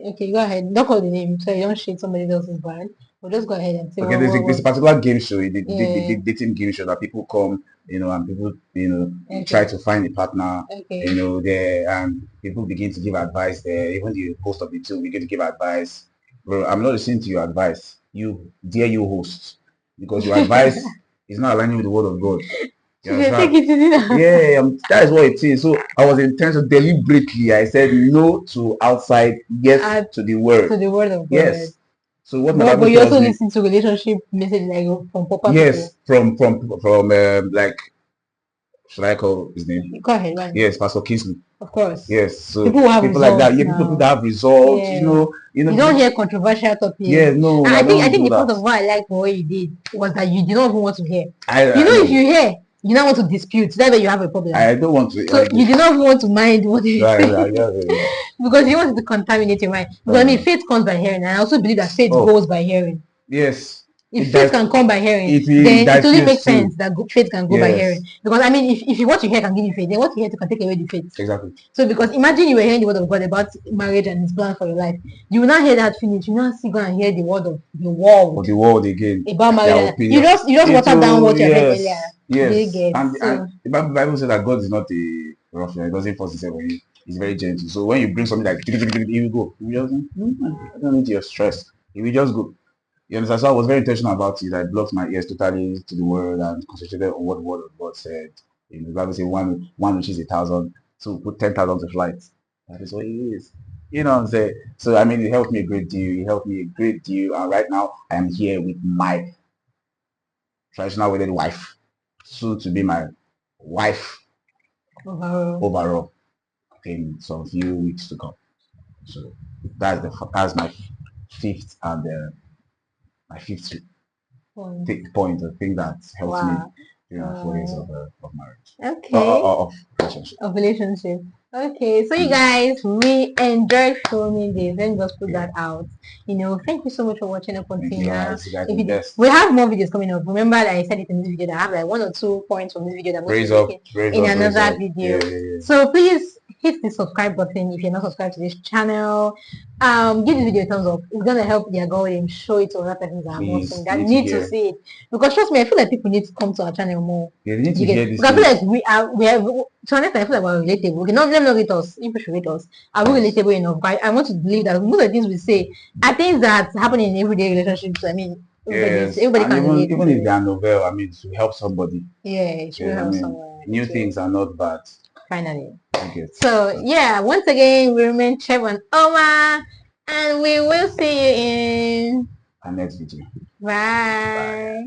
Okay, go ahead. Don't call the name so you don't shade somebody else's brand. We'll just go ahead and say. Okay, there's a particular game show, the dating game show that people come, and people, try to find a partner, there, and people begin to give advice there. Even the host of the two begin to give advice. Bro, I'm not listening to your advice. You host, because your advice is not aligning with the word of God. Yeah, that is what it is. So I was intentional deliberately. I said no to outside, yes to the word. To the word of God. Yes. So what but you also listen to relationship messages like from Papa. Yes, from like, should I call his name? Go ahead. Right. Yes, Pastor Kingsley. Of course. Yes. So people like that. Yeah, people that have results. Yeah. You don't hear controversial topics. Yeah, no. And I think the part of what I liked what you did was that you did not even want to hear. If you hear, you don't want to dispute. That's where you have a problem. I don't want to. So you do not want to mind what they say. Because you want to contaminate your mind. Because faith comes by hearing, and I also believe that faith goes by hearing. Yes. If faith can come by hearing, then it only makes sense that faith can go by hearing. Because if what you hear can give you faith, then what you hear can take away the faith. Exactly. So because imagine you were hearing the word of God about marriage and His plan for your life, you will not hear that finish. You will not go and hear the word of the world. Or the world again. About marriage. You just water down what you heard earlier. Yes. And the Bible says that God is not a ruffian. He doesn't force himself on you. He's very gentle. So when you bring something like, he will go. You just, I don't need your stress. He will just go. You understand? So I was very intentional about it. I blocked my ears totally to the word and concentrated on what the word of God said. The Bible says one which is 1,000, so put 10,000 to flight. That is what it is. You know what I'm saying? So it helped me a great deal. And right now I am here with my traditional wedded wife, soon to be my wife overall in some few weeks to come. So that's my fifth and my fifth point of thing that helps me 4 years of marriage. Okay. Of relationship. Okay, so you guys, we enjoyed filming this. Let me just put that out. Thank you so much for watching up until now. We have more videos coming up. Remember that I said it in this video that I have like 1 or 2 points from this video that I'm going to be making in another video. Yeah. So please hit the subscribe button if you're not subscribed to this channel. Give this video a thumbs up. It's gonna help the algorithm show it to other persons that need to see it. Because trust me, I feel like people need to come to our channel more. Yeah, they need to hear this. Because I feel like we have to honest, I feel like we're relatable. Okay, let me not rate us. People should rate us. Are we relatable enough? I want to believe that most of the things we say are things that happen in everyday relationships. I mean, everybody can relate. Even if they are novel, to help somebody. Yeah, it should help someone. New things are not bad. Finally. Okay. So yeah, once again, we remain Trevor and Omar, and we will see you in our next video. Bye.